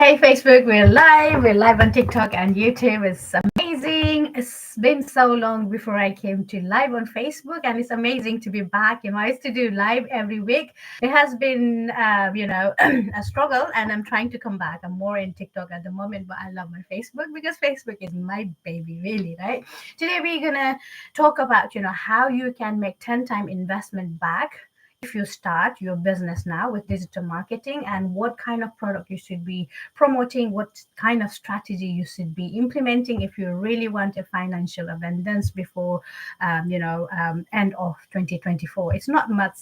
Hey Facebook, we're live. We're live on TikTok and YouTube. It's amazing. It's been so long before I came to live on Facebook, and it's amazing to be back. I used to do live every week. It has been, a struggle, and I'm trying to come back. I'm more in TikTok at the moment, but I love my Facebook because Facebook is my baby, really, right? Today we're gonna talk about, how you can make 10-time investment back if you start your business now with digital marketing, and what kind of product you should be promoting, what kind of strategy you should be implementing if you really want a financial abundance before end of 2024. It's not much,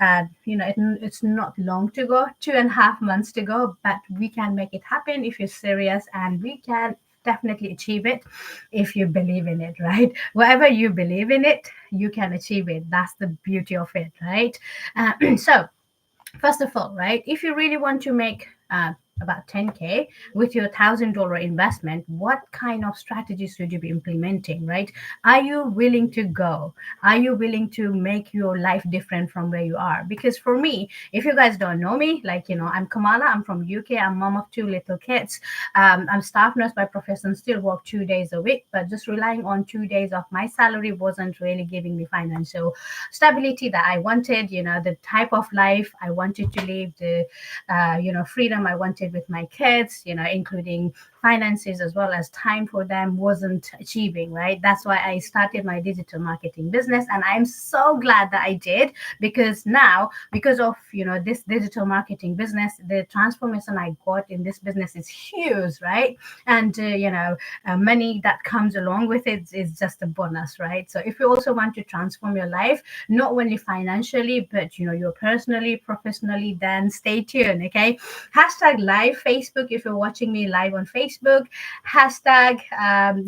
it's not long to go, 2.5 months to go, but we can make it happen if you're serious, and we can definitely achieve it if you believe in it, right? Whatever you believe in it, you can achieve it. That's the beauty of it, right? So first of all, right, if you really want to make about 10K with your $1,000 investment, what kind of strategies should you be implementing, right? Are you willing to go? Are you willing to make your life different from where you are? Because for me, if you guys don't know me, I'm Kamala, I'm from UK, I'm mom of two little kids. I'm staff nurse by profession, still work 2 days a week, but just relying on 2 days of my salary wasn't really giving me financial stability that I wanted, the type of life I wanted to live, the freedom I wanted with my kids, including finances as well as time for them, wasn't achieving, right? That's why I started my digital marketing business, and I'm so glad that I did, because now, because of this digital marketing business, the transformation I got in this business is huge, right? And money that comes along with it is just a bonus, right? So if you also want to transform your life, not only financially, but you're personally, professionally, then stay tuned. Okay, hashtag live Facebook if you're watching me live on Facebook, hashtag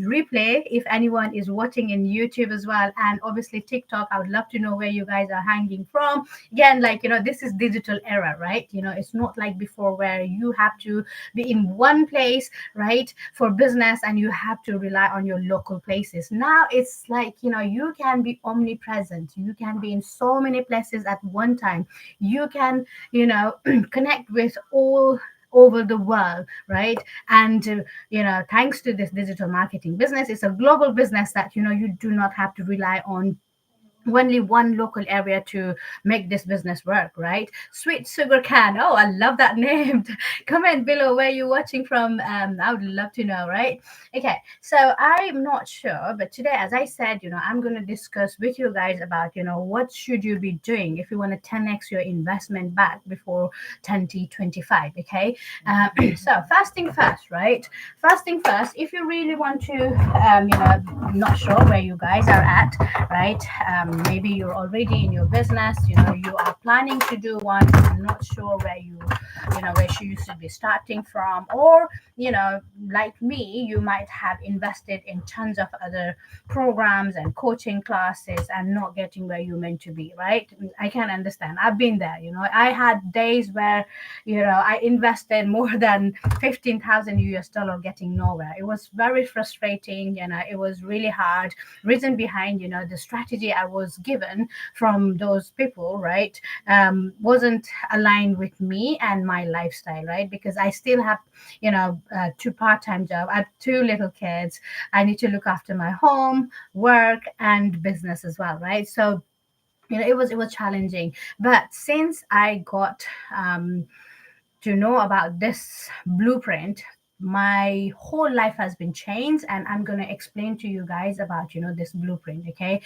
replay if anyone is watching in YouTube as well, and obviously TikTok. I would love to know where you guys are hanging from. Again, this is digital era, right? It's not like before where you have to be in one place, right, for business, and you have to rely on your local places. Now it's like, you can be omnipresent, you can be in so many places at one time, you can connect with all over the world, right? And thanks to this digital marketing business, it's a global business that you do not have to rely on only one local area to make this business work, right? Sweet Sugar Can. Oh, I love that name. Comment below where you're watching from. I would love to know, right? Okay, so I'm not sure, but today, as I said, I'm going to discuss with you guys about, what should you be doing if you want to 10x your investment back before 2025, okay? So first thing first, right? First thing first, if you really want to, not sure where you guys are at, right? Maybe you're already in your business, you are planning to do one, you're not sure where you should be starting from, or like me, you might have invested in tons of other programs and coaching classes and not getting where you're meant to be, right? I can understand. I've been there. I had days where I invested more than 15,000 US dollar getting nowhere. It was very frustrating. It was really hard. Reason behind, the strategy I was given from those people, right, wasn't aligned with me and my lifestyle, right? Because I still have, two part-time job. I have two little kids. I need to look after my home, work, and business as well, right? So, it was challenging. But since I got to know about this blueprint, my whole life has been changed, and I'm going to explain to you guys about this blueprint. Okay,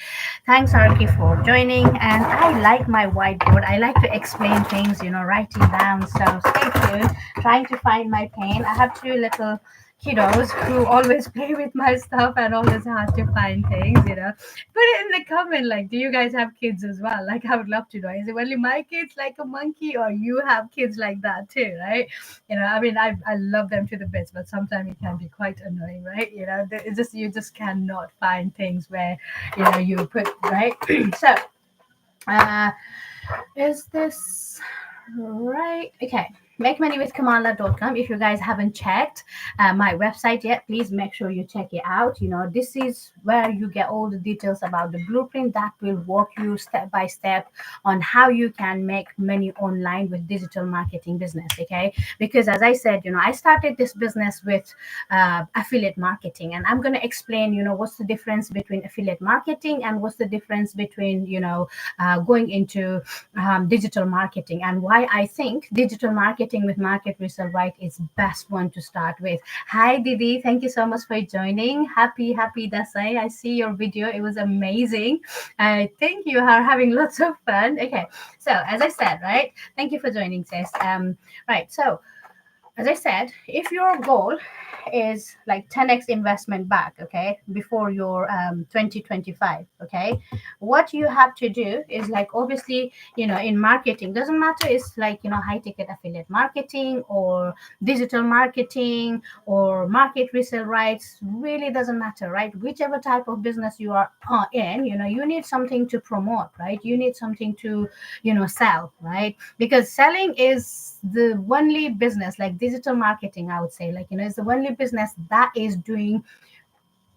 thanks Arki for joining. And I like my whiteboard, I like to explain things, writing down. So stay tuned. Trying to find my pen. I have two little kiddos who always play with my stuff and always hard to find things. Put it in the comment, like, do you guys have kids as well? Like, I would love to know, is it only my kids like a monkey, or you have kids like that too, right? I mean, I love them to the bits, but sometimes it can be quite annoying, right? It's just, you just cannot find things where you put, right? So is this right? Okay, makemoneywithkamala.com. If you guys haven't checked my website yet, please make sure you check it out. This is where you get all the details about the blueprint that will walk you step by step on how you can make money online with digital marketing business. Okay, because as I said, I started this business with affiliate marketing, and I'm going to explain what's the difference between affiliate marketing and what's the difference between going into digital marketing, and why I think digital marketing with market resell right is best one to start with. Hi Didi, thank you so much for joining. Happy Dasai. I see your video, it was amazing. I think you are having lots of fun. Okay, so as I said, right, thank you for joining, sis. Right, so as I said, if your goal is like 10x investment back, okay, before your 2025, okay, what you have to do is like, obviously, in marketing, doesn't matter, it's like, high ticket affiliate marketing or digital marketing or market resale rights, really doesn't matter, right? Whichever type of business you are in, you need something to promote, right? You need something to, sell, right? Because selling is the only business, like digital marketing, I would say, like, it's the only business that is doing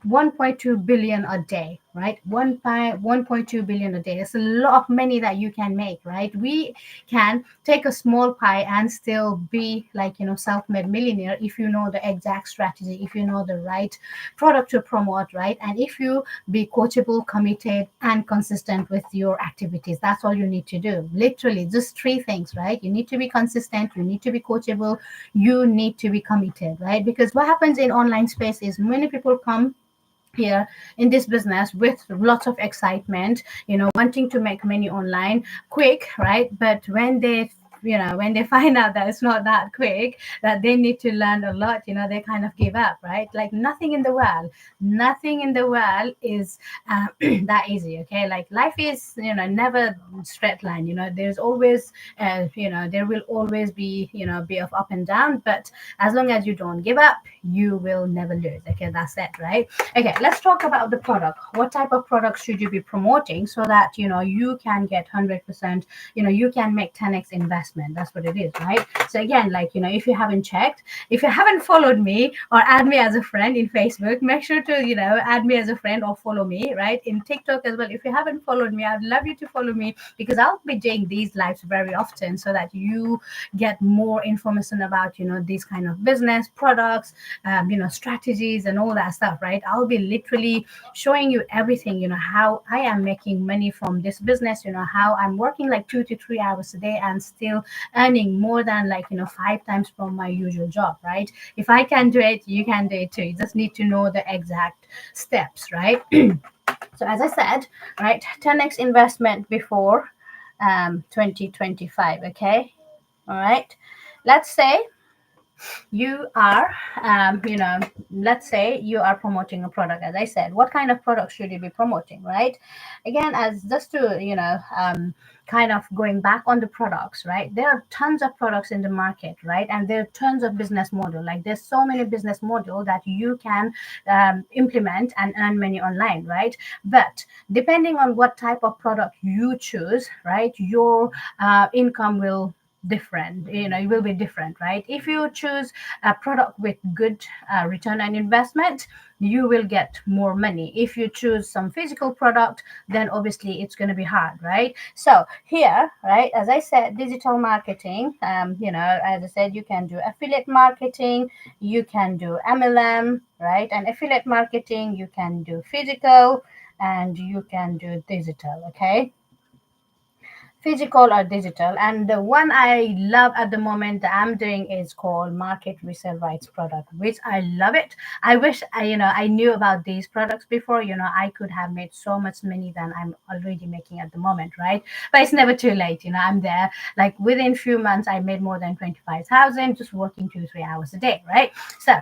1.2 billion a day, right? 1.2 billion a day. It's a lot of money that you can make, right? We can take a small pie and still be like, self-made millionaire if you know the exact strategy, if you know the right product to promote, right? And if you be coachable, committed, and consistent with your activities. That's all you need to do. Literally, just three things, right? You need to be consistent, you need to be coachable, you need to be committed, right? Because what happens in online space is many people come here in this business with lots of excitement, wanting to make money online quick, right? But when they find out that it's not that quick, that they need to learn a lot, they kind of give up, right? Like nothing in the world is that easy. Okay, like life is, never straight line. There's always there will always be, be of up and down, but as long as you don't give up, you will never lose. Okay, that's it, right? Okay, let's talk about the product. What type of products should you be promoting so that you can get 100%, you can make 10x investment. That's what it is, right? So again, like, if you haven't checked, if you haven't followed me or add me as a friend in Facebook, make sure to add me as a friend or follow me, right, in TikTok as well. If you haven't followed me, I'd love you to follow me, because I'll be doing these lives very often so that you get more information about these kind of business products, strategies and all that stuff, right? I'll be literally showing you everything, how I am making money from this business, how I'm working like 2 to 3 hours a day and still earning more than like 5 times from my usual job, right? If I can do it, you can do it too. You just need to know the exact steps, right? So as I said, right, 10x investment before 2025. Okay, all right, let's say you are let's say you are promoting a product. As I said, what kind of product should you be promoting, right? Again, as just to kind of going back on the products, right? There are tons of products in the market, right? And there are tons of business model. Like, there's so many business model that you can implement and earn money online, right? But depending on what type of product you choose, right, your income will different, it will be different, right? If you choose a product with good return on investment, you will get more money. If you choose some physical product, then obviously it's going to be hard, right? So here, right, as I said, digital marketing, as I said, you can do affiliate marketing, you can do MLM, right? And affiliate marketing, you can do physical and you can do digital. Okay, physical or digital. And the one I love at the moment that I'm doing is called market resale rights product, which I love it. I wish I knew about these products before. I could have made so much money than I'm already making at the moment, right? But it's never too late. I'm there. Like, within few months, I made more than 25,000 just working 2 3 hours a day, right? So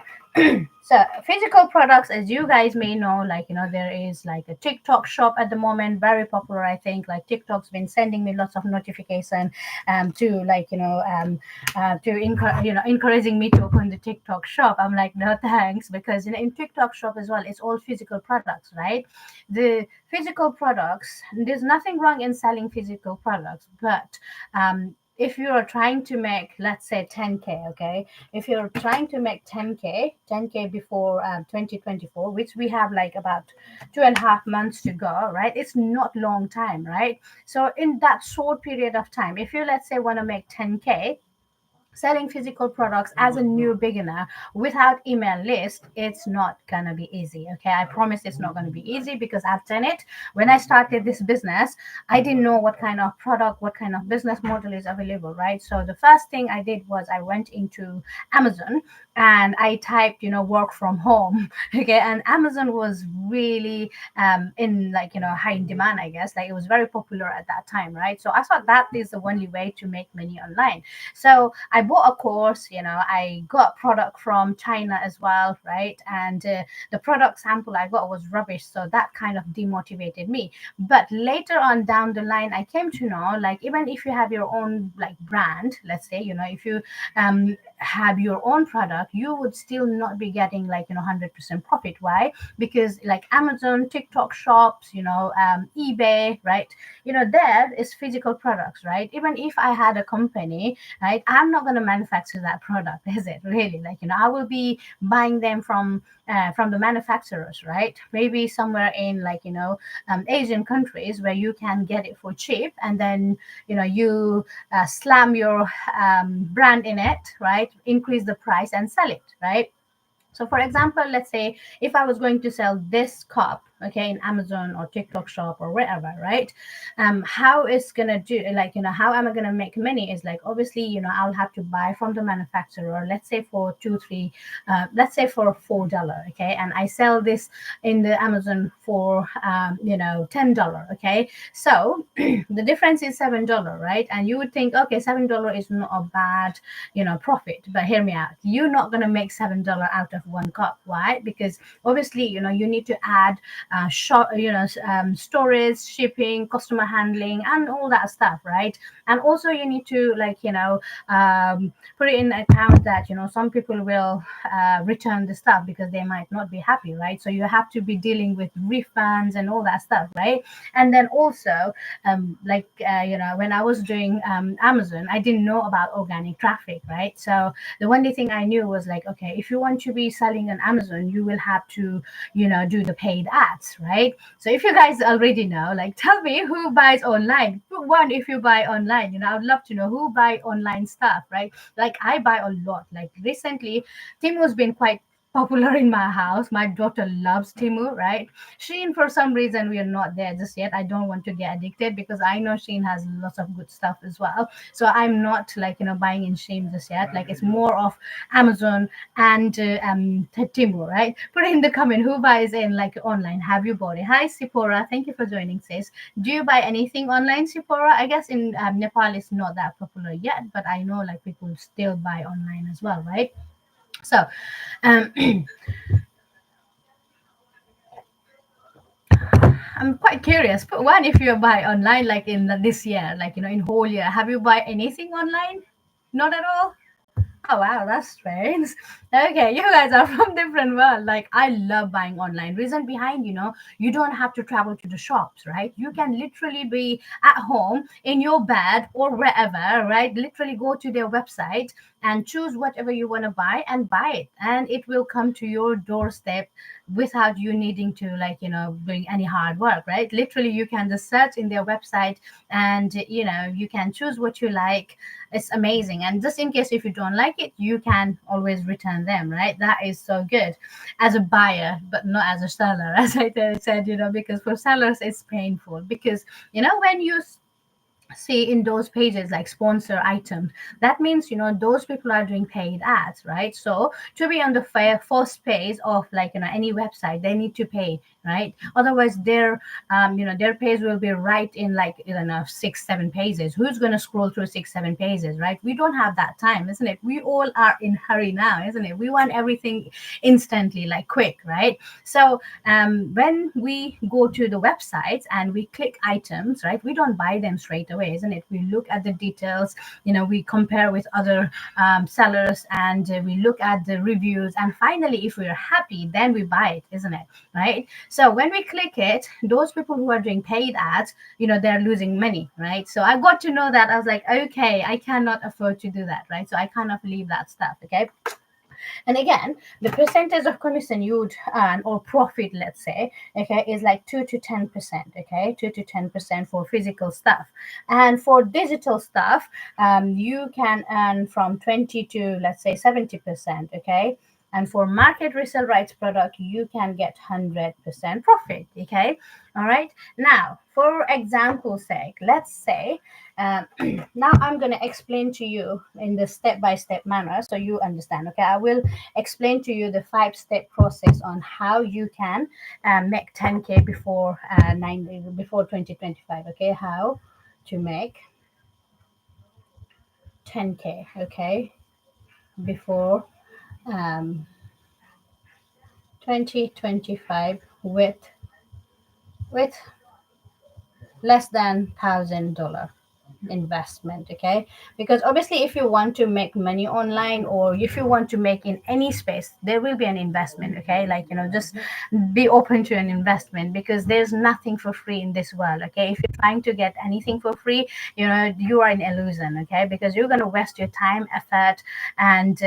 so physical products, as you guys may know, like, there is like a TikTok shop at the moment, very popular. I think like TikTok's been sending me lots of notification to like, encouraging me to open the TikTok shop. I'm like, no thanks, because in TikTok shop as well, it's all physical products, right? The physical products, there's nothing wrong in selling physical products, but if you are trying to make, let's say, 10K, okay, if you're trying to make 10K before 2024, which we have like about 2.5 months to go, right? It's not long time, right? So in that short period of time, if you, let's say, want to make 10K, selling physical products as a new beginner without email list, it's not gonna be easy. Okay, I promise it's not gonna be easy, because I've done it. When I started this business, I didn't know what kind of product, what kind of business model is available, right? So the first thing I did was I went into Amazon and I typed, work from home. Okay, and Amazon was really in, like, high in demand, I guess. Like, it was very popular at that time, right? So I thought that is the only way to make money online. So I bought a course, I got product from China as well, right? And the product sample I got was rubbish. So that kind of demotivated me. But later on down the line, I came to know, like, even if you have your own, like, brand, let's say, if you have your own product, you would still not be getting, like, 100% profit. Why? Because, like, Amazon, TikTok shops, eBay, right? There is physical products, right? Even if I had a company, right, I'm not going to manufacture that product, is it really? Like, I will be buying them from the manufacturers, right? Maybe somewhere in, like, Asian countries where you can get it for cheap, and then you slam your brand in it, right? Increase the price and sell it, right? So, for example, let's say if I was going to sell this cup, okay, in Amazon or TikTok shop or wherever, right? How it's gonna do, like, how am I gonna make money? Is like, obviously, I'll have to buy from the manufacturer, let's say for two, three, let's say for $4, okay, and I sell this in the Amazon for $10, okay. So the difference is $7, right? And you would think, okay, $7 is not a bad profit, but hear me out. You're not going to make $7 out of one cup. Why? Because obviously, you need to add storage, shipping, customer handling, and all that stuff, right? And also you need to, like, put it in account that some people will return the stuff because they might not be happy, right? So you have to be dealing with refunds and all that stuff, right? And then also, when I was doing Amazon, I didn't know about organic traffic, right? So the only thing I knew was, like, okay, if you want to be selling on Amazon, you will have to do the paid ads, right? So if you guys already know, like, tell me who buys online. Put one if you buy online. I would love to know who buy online stuff, right? Like, I buy a lot. Like, recently, Timu's been quite popular in my house. My daughter loves Timu, right? Shein, for some reason, we are not there just yet. I don't want to get addicted, because I know Shein has lots of good stuff as well. So I'm not, like, buying in Shein just yet. Like, it's more of Amazon and Timu, right? Put in the comment who buys in, like, online. Have you bought it? Hi, Sipora. Thank you for joining, sis. Do you buy anything online, Sipora? I guess in Nepal it's not that popular yet, but I know, like, people still buy online as well, right? So, um, I'm quite curious. But one, if you buy online, like, in this year, like, in whole year, have you buy anything online? Not at all. Oh wow, that's strange. Okay, you guys are from different world. Like, I love buying online. Reason behind, you don't have to travel to the shops, right? You can literally be at home in your bed or wherever, right? Literally go to their website and choose whatever you want to buy and buy it, and it will come to your doorstep without you needing to, like, doing any hard work, right? Literally, you can just search in their website, and you can choose what you like. It's amazing. And just in case if you don't like it, you can always return them, right? That is so good as a buyer, but not as a seller. As I said, because for sellers it's painful, because when you see in those pages like sponsor items, that means those people are doing paid ads, right? So to be on the first page of, like, any website, they need to pay, right? Otherwise their page will be right in, like, 6-7 pages. Who's going to scroll through 6-7 pages, right? We don't have that time, isn't it? We all are in hurry now, isn't it? We want everything instantly, like, quick, right? So when we go to the websites and we click items, right, we don't buy them straight away, isn't it? We look at the details, we compare with other sellers, and we look at the reviews, and finally, if we're happy, then we buy it, isn't it? Right? So when we click it, those people who are doing paid ads, they're losing money, right? So I got to know that. I was like, okay, I cannot afford to do that, right? So I kind of leave that stuff, okay? And again, the percentage of commission you would earn or profit, let's say, okay, is like 2 to 10%, okay, 2 to 10% for physical stuff. And for digital stuff, you can earn from 20 to, let's say, 70%, okay. And for market resale rights product, you can get 100% profit, okay. All right. Now, for example's sake, let's say um, now I'm going to explain to you in the step-by-step manner so you understand, okay. I will explain to you the 5-step process on how you can make 10K before 2025, okay. How to make 10K, okay, before um, 2025 with less than $1,000 investment, okay. Because obviously if you want to make money online, or if you want to make in any space, there will be an investment, okay. Like, just be open to an investment, because there's nothing for free in this world, okay. If you're trying to get anything for free, you are in illusion, okay, because you're going to waste your time, effort, and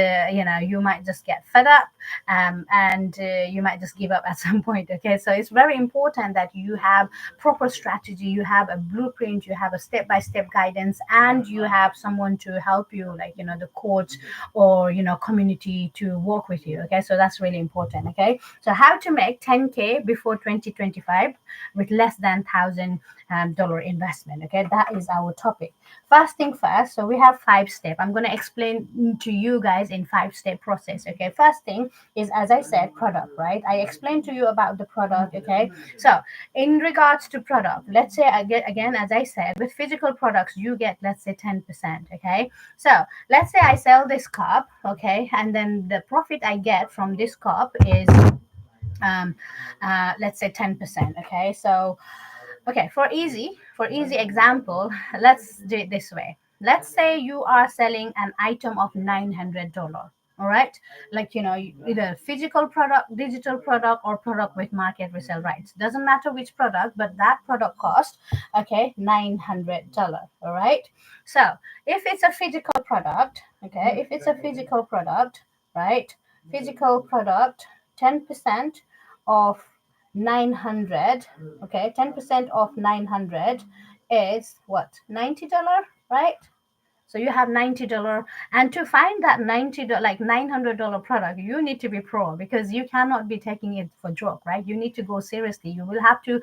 you might just get fed up, and you might just give up at some point, okay. So it's very important that you have proper strategy, you have a blueprint, you have a step-by-step guidance, and you have someone to help you, like, the coach or community to work with you, okay. So that's really important, okay. So how to make 10K before 2025 with less than $1,000 investment, okay. That is our topic. First thing first, so we have 5 steps. I'm going to explain to you guys in 5-step process, okay. First thing is, as I said, product, right? I explained to you about the product, okay. So in regards to product, let's say, I get, again, as I said, with physical products you get, let's say, 10%, okay. So let's say I sell this cup, okay, and then the profit I get from this cup is um let's say 10%, okay. So okay, for easy example, let's do it this way. Let's say you are selling an item of $900. All right, like, either physical product, digital product, or product with market resale rights. Doesn't matter which product, but that product cost, okay, $900. All right. So if it's a physical product, okay, if it's a physical product, right, physical product, 10% of 900, okay, 10% of 900 is what, $90, right? So you have $90, and to find that $90, like $900 product, you need to be pro, because you cannot be taking it for joke, right? You need to go seriously. You will have to,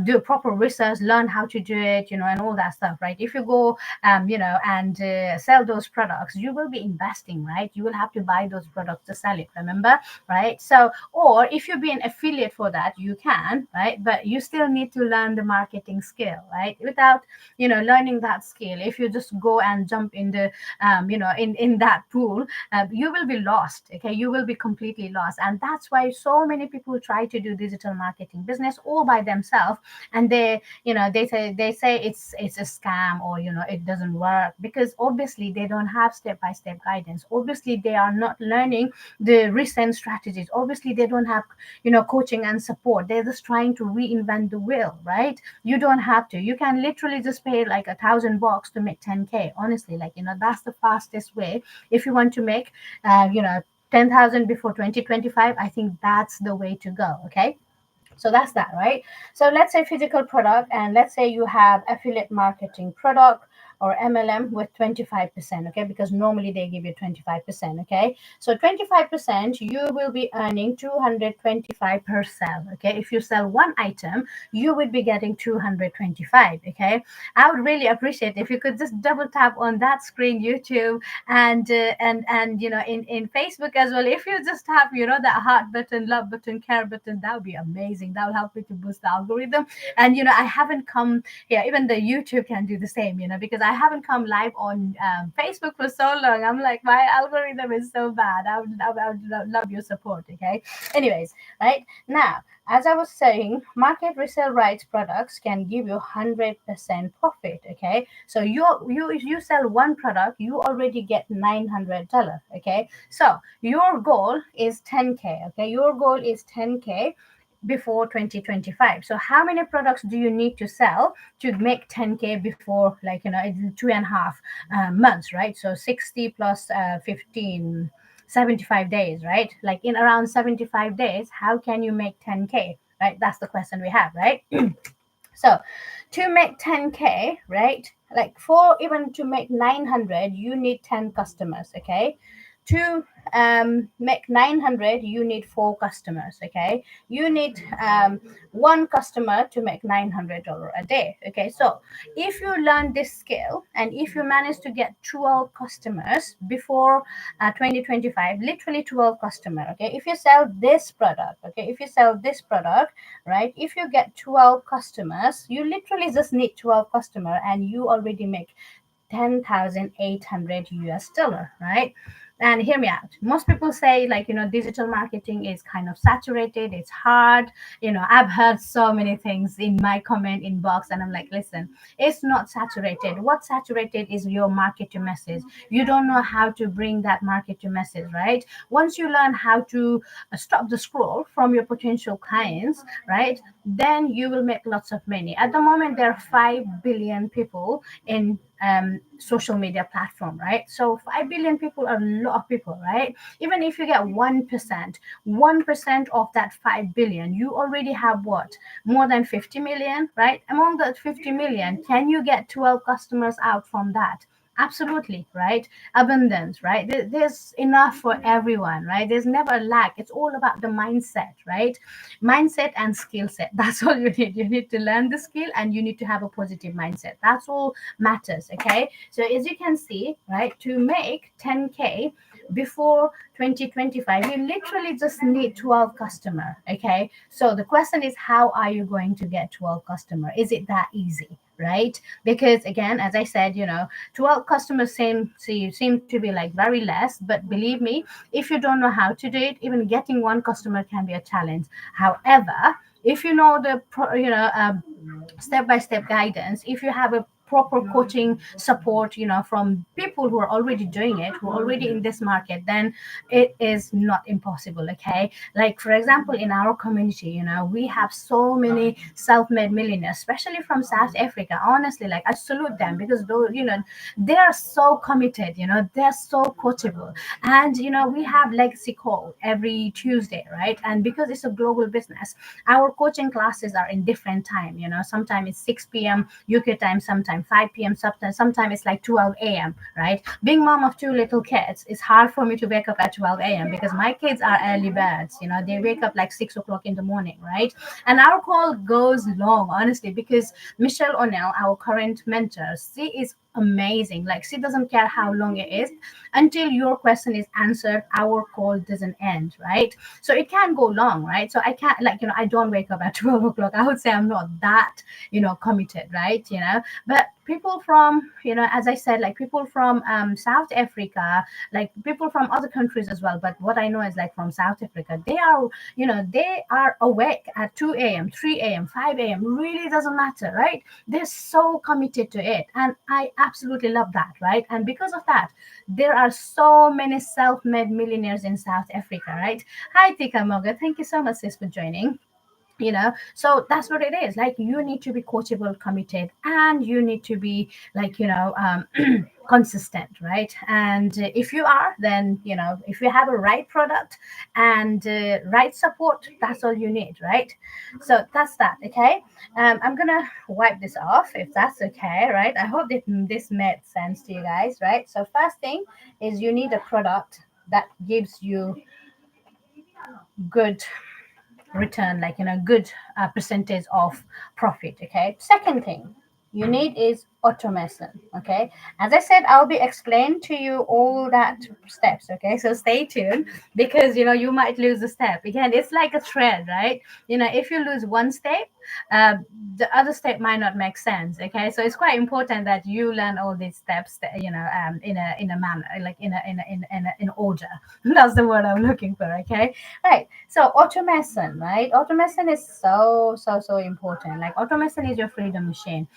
do proper research, learn how to do it, and all that stuff, right? If you go, and sell those products, you will be investing, right? You will have to buy those products to sell it. Remember, right? So, or if you be an affiliate for that, you can, right? But you still need to learn the marketing skill, right? Without learning that skill, if you just go and jump in the in that pool, you will be lost, okay. You will be completely lost. And that's why so many people try to do digital marketing business all by themselves, and they say it's a scam, or it doesn't work, because obviously they don't have step-by-step guidance. Obviously they are not learning the recent strategies. Obviously they don't have coaching and support. They're just trying to reinvent the wheel, right? You don't have to. You can literally just pay like $1,000 to make 10K. Honestly, like, that's the fastest way. If you want to make 10,000 before 2025, I think that's the way to go, okay. So that's that, right? So let's say physical product, and let's say you have affiliate marketing product or MLM with 25%, okay? Because normally they give you 25%, okay? So 25%, you will be earning 225 per sell, okay? If you sell one item, you would be getting 225, okay? I would really appreciate if you could just double tap on that screen, YouTube, and in Facebook as well. If you just tap that heart button, love button, care button, that would be amazing. That will help me to boost the algorithm. And I haven't come here. Even the YouTube can do the same, because I haven't come live on Facebook for so long. I'm like, my algorithm is so bad. I would love your support, okay. Anyways, right now, as I was saying, market resale rights products can give you 100% profit, okay. So you if you sell one product, you already get $900, okay. So your goal is 10K, okay. Your goal is 10K before 2025. So how many products do you need to sell to make 10K before, like, it's 2.5 months, right? So 60 plus 15, 75 days, right? Like in around 75 days, how can you make 10K, right? That's the question we have, right? So to make 10K, right? Like for even to make 900, you need 10 customers, okay? To make 900, you need four customers, okay? You need one customer to make $900 a day, okay? So if you learn this skill and if you manage to get 12 customers before 2025, literally 12 customer, okay? If you sell this product, okay? If you sell this product, right? If you get 12 customers, you literally just need 12 customer and you already make 10,800 US dollar, right? And hear me out. Most people say, like, digital marketing is kind of saturated, it's hard. I've heard so many things in my comment inbox, and I'm like, listen, it's not saturated. What's saturated is your market to message. You don't know how to bring that market to message, right? Once you learn how to stop the scroll from your potential clients, right, then you will make lots of money. At the moment, there are 5 billion people in social media platform, right? So 5 billion people are a lot of people, right? Even if you get 1% of that 5 billion, you already have what? More than 50 million, right? Among that 50 million, can you get 12 customers out from that? Absolutely, right? Abundance, right? There's enough for everyone, right? There's never a lack. It's all about the mindset, right? Mindset and skill set. That's all you need. You need to learn the skill and you need to have a positive mindset. That's all matters, okay? So as you can see, right, to make 10K before 2025, you literally just need 12 customer, okay? So the question is, how are you going to get 12 customer? Is it that easy, right? Because again, as I said, 12 customers seem to be like very less, but believe me, if you don't know how to do it, even getting one customer can be a challenge. However, if you know the step by step guidance, if you have a proper coaching support, from people who are already doing it, who are already in this market, then it is not impossible, okay? Like for example, in our community, we have so many self-made millionaires, especially from South Africa. Honestly, like, I salute them because though, they are so committed, they're so coachable. And we have legacy call every Tuesday, right? And because it's a global business, our coaching classes are in different time. Sometimes it's 6 p.m. UK time, sometimes 5 p.m., sometimes it's like 12 a.m., right? Being mom of two little kids, it's hard for me to wake up at 12 a.m. because my kids are early birds. They wake up like 6 o'clock in the morning, right? And our call goes long, honestly, because Michelle O'Neill, our current mentor, she is amazing. Like, she doesn't care how long it is. Until your question is answered, our call doesn't end, right? So it can go long, right? So I can't, like, I don't wake up at 12 o'clock. I would say I'm not that, committed, right? But people from, as I said, like people from South Africa, like people from other countries as well. But what I know is, like, from South Africa, they are awake at 2 a.m., 3 a.m., 5 a.m., really doesn't matter, right? They're so committed to it. And I absolutely love that, right? And because of that, there are so many self-made millionaires in South Africa, right? Hi, Tika Moga. Thank you so much, sis, for joining. So that's what it is. Like, you need to be coachable, committed, and you need to be, like, consistent, right? And if you are, then, if you have a right product and right support, that's all you need, right? So that's that, okay? I'm gonna wipe this off, if that's okay, right? I hope that this made sense to you guys, right? So first thing is, you need a product that gives you good return, like, good percentage of profit, okay? Second thing you need is automation, okay? As I said, I'll be explaining to you all that steps, okay? So stay tuned, because you might lose a step. Again, it's like a thread, right? If you lose one step, uh, the other step might not make sense, okay? So it's quite important that you learn all these steps, in a manner, like in order. That's the word I'm looking for, okay? Right. So automation, right? Automation is so important. Like, automation is your freedom machine.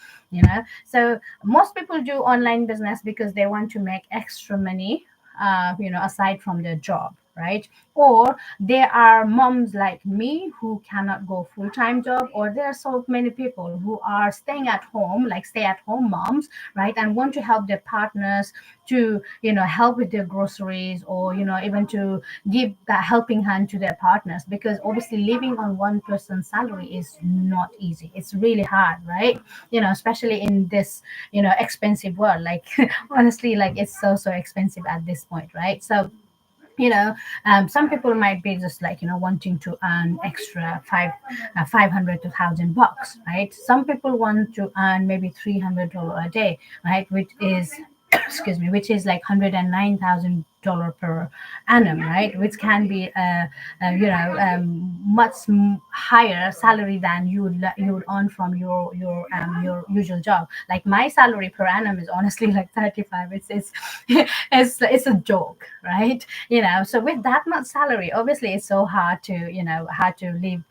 So most people do online business because they want to make extra money, aside from their job, right? Or there are moms like me who cannot go full-time job, or there are so many people who are staying at home, like stay-at-home moms, right, and want to help their partners to, help with their groceries, or even to give that helping hand to their partners, because obviously living on one person's salary is not easy. It's really hard, right? Especially in this expensive world, like honestly, like it's so expensive at this point, right? So you know some people might be just like wanting to earn extra 500 to 1,000 bucks, right? Some people want to earn maybe $300 a day, right, which is excuse me, which is like $109,000 per annum, right, which can be much higher salary than you would earn from your usual job. Like my salary per annum is honestly like 35. It's it's a joke, right? So with that much salary, obviously it's so hard to hard to live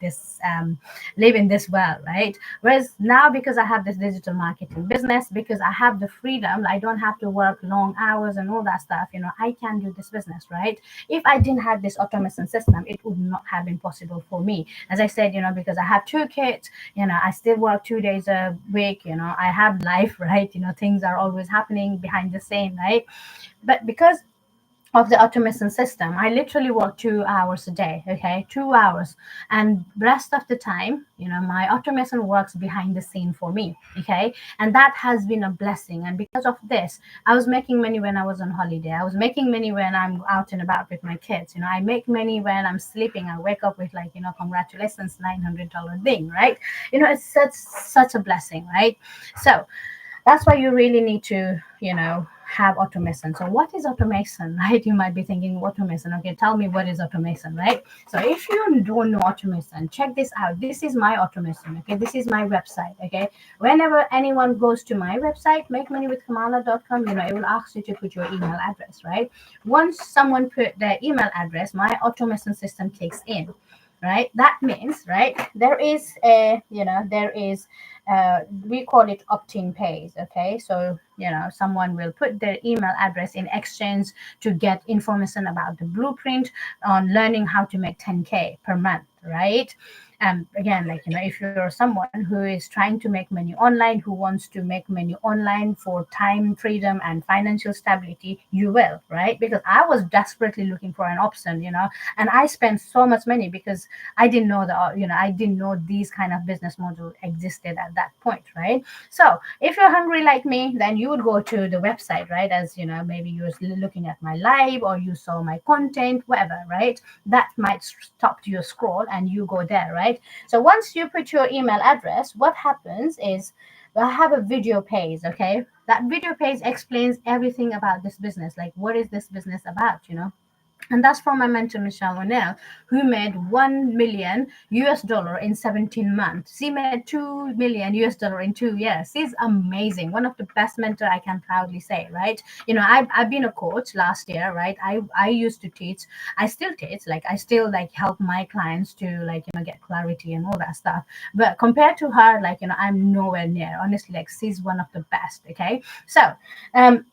in this world, right? Whereas now, because I have this digital marketing business, because I have the freedom, I don't have to work long hours and all that stuff, I can do this business, right? If I didn't have this automation system, it would not have been possible for me. As I said, because I have two kids, I still work 2 days a week, I have life, right? Things are always happening behind the scene, right? But because of the automation system, I literally work 2 hours a day, okay, 2 hours, and rest of the time, my automation works behind the scene for me, okay, and that has been a blessing. And because of this, I was making money when I was on holiday. I was making money when I'm out and about with my kids. I make money when I'm sleeping. I wake up with like, congratulations, $900 thing, right? It's such a blessing, right? So that's why you really need to have automation. So what is automation, right? You might be thinking, automation, okay, tell me what is automation, right? So if you don't know automation, check this out. This is my automation, okay? This is my website, okay? Whenever anyone goes to my website, makemoney with Kamala.com, it will ask you to put your email address, right? Once someone put their email address, my automation system kicks in, right? That means, right, there is a there is we call it opt-in pays, okay? So someone will put their email address in exchange to get information about the blueprint on learning how to make 10K per month, right? Again, like if you're someone who is trying to make money online, who wants to make money online for time freedom and financial stability, you will, right? Because I was desperately looking for an option, and I spent so much money because I didn't know these kind of business model existed at that point, right? So if you're hungry like me, then you would go to the website, right? As maybe you're looking at my live, or you saw my content, whatever, right? That might stop your scroll and you go there, right? So once you put your email address, what happens is, I have a video page, okay? That video page explains everything about this business, like what is this business about, and that's from my mentor Michelle O'Neill, who made 1 million US dollar in 17 months. She made 2 million US dollar in 2 years. She's amazing. One of the best mentor I can proudly say, right? I've been a coach last year, right? I used to teach. I still teach. Like I still like help my clients to like get clarity and all that stuff. But compared to her, like I'm nowhere near. Honestly, like she's one of the best. Okay, so um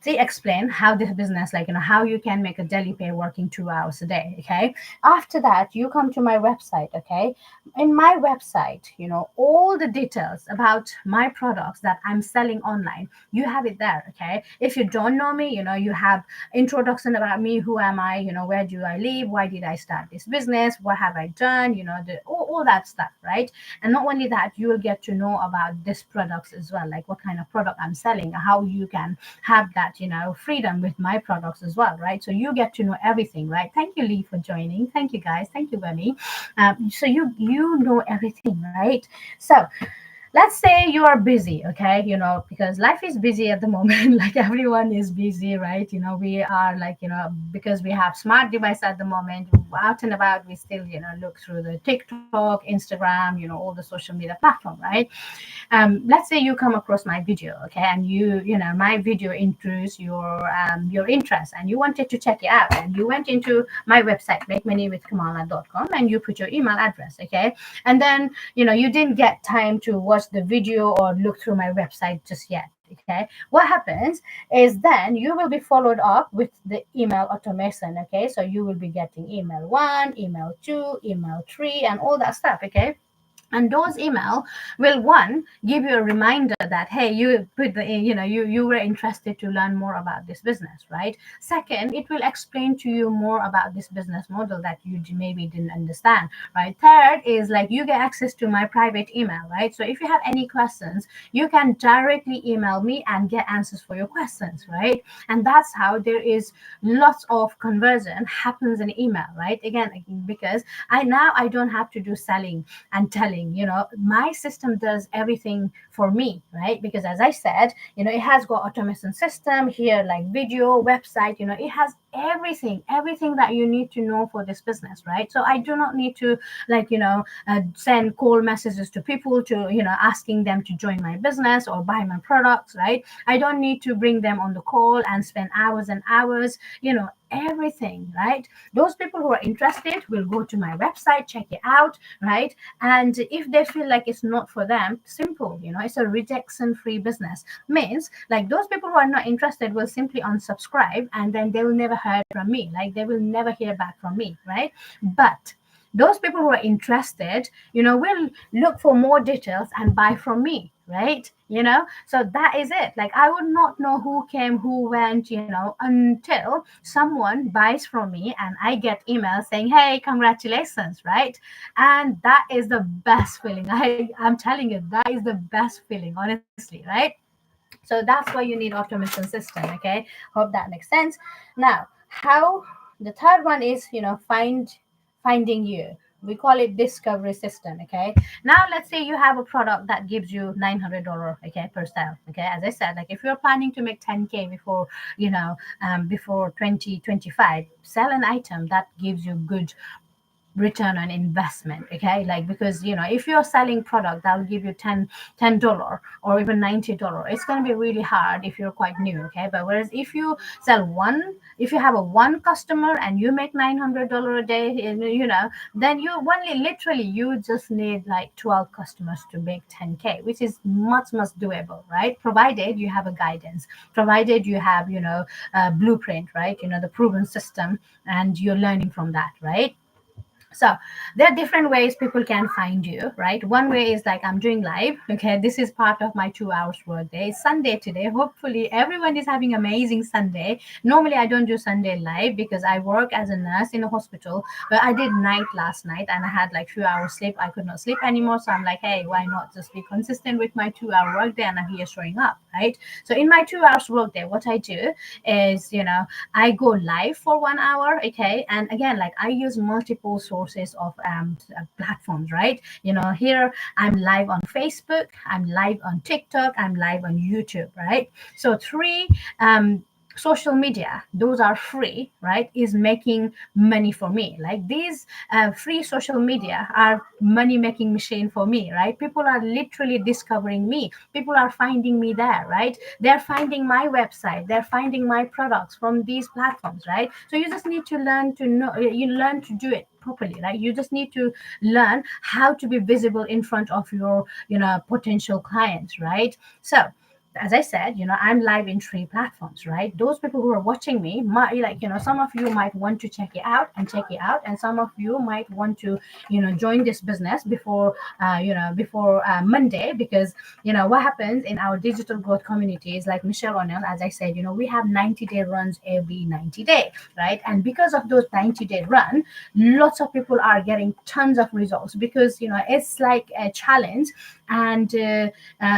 they explain how this business, like how you can make a daily pay working 2 hours a day, okay? After that, you come to my website, okay? In my website, all the details about my products that I'm selling online, you have it there, okay? If you don't know me, you have introduction about me, who am I, where do I live, why did I start this business, what have I done, all that stuff, right? And not only that, you will get to know about this products as well, like what kind of product I'm selling, how you can have that freedom with my products as well, right? So you get to know everything, right? Thank you, Lee, for joining. Thank you, guys. Thank you, Bunny. So you know everything, right? So let's say you are busy, okay, because life is busy at the moment. Like everyone is busy, right? We are like because we have smart device at the moment, out and about, we still look through the TikTok, Instagram, all the social media platform, right? Let's say you come across my video, okay, and my video introduced your interest, and you wanted to check it out, and you went into my website, makemoneywithkamala.com, and you put your email address, okay, and then you didn't get time to watch the video or look through my website just yet, Okay, what happens is then you will be followed up with the email automation. Okay, so you will be getting email 1, email 2, email 3, and all that stuff. Okay, and those email will, one, give you a reminder that, hey, you put the, you were interested to learn more about this business, right? Second, it will explain to you more about this business model that you maybe didn't understand, right? Third is like you get access to my private email, right? So if you have any questions, you can directly email me and get answers for your questions, right? And that's how there is lots of conversion happens in email, right? Again, because I don't have to do selling and telling. My system does everything for me, right? Because as I said, it has got automation system here, like video, website. It has everything that you need to know for this business, right? So I do not need to, like, send call messages to people to, asking them to join my business or buy my products, right? I don't need to bring them on the call and spend hours and hours, everything, right? Those people who are interested will go to my website, check it out, right? And if they feel like it's not for them, simple, it's a rejection free business. Means like those people who are not interested will simply unsubscribe, and then they will never hear from me, like they will never hear back from me, right? But those people who are interested, will look for more details and buy from me, right? So that is it. Like I would not know who came, who went, until someone buys from me and I get emails saying, hey, congratulations, right? And that is the best feeling. I'm telling you, that is the best feeling, honestly, right? So that's why you need automation system. Okay, hope that makes sense. Now, how the third one is, finding you. We call it discovery system. Okay, now let's say you have a product that gives you $900, okay, per sale. Okay, as I said, like if you're planning to make 10K before, before 2025, sell an item that gives you good return on investment. Okay, like because if you're selling product that will give you $10 or even $90, it's going to be really hard if you're quite new. Okay, but whereas if you have a one customer and you make $900 a day, then you only literally you just need like 12 customers to make 10K, which is much doable, right? Provided you have a guidance, provided you have a blueprint, right? The proven system, and you're learning from that, right? So there are different ways people can find you, right? One way is like I'm doing live. Okay, this is part of my 2 hours workday. It's Sunday today. Hopefully everyone is having amazing Sunday. Normally I don't do Sunday live because I work as a nurse in a hospital, but I did night last night and I had like few hours sleep. I could not sleep anymore, so I'm like, hey, why not just be consistent with my 2 hour workday, and I'm here showing up, right? So in my 2 hours workday, what I do is, I go live for 1 hour. Okay, and again, like I use multiple sources of platforms, right? Here I'm live on Facebook, I'm live on TikTok, I'm live on YouTube, right? So three social media, those are free, right? Is making money for me. Like these free social media are money making machine for me, right? People are literally discovering me, people are finding me there, right? They're finding my website, they're finding my products from these platforms, right? So you just need to learn to know, you learn to do it properly, right? You just need to learn how to be visible in front of your potential clients, right? So as I said, I'm live in three platforms, right? Those people who are watching me might, like, some of you might want to check it out, and some of you might want to, join this business before, before Monday, because, what happens in our digital growth communities, like Michelle O'Neill, as I said, we have 90-day runs every 90 days, right? And because of those 90-day run, lots of people are getting tons of results because, it's like a challenge, and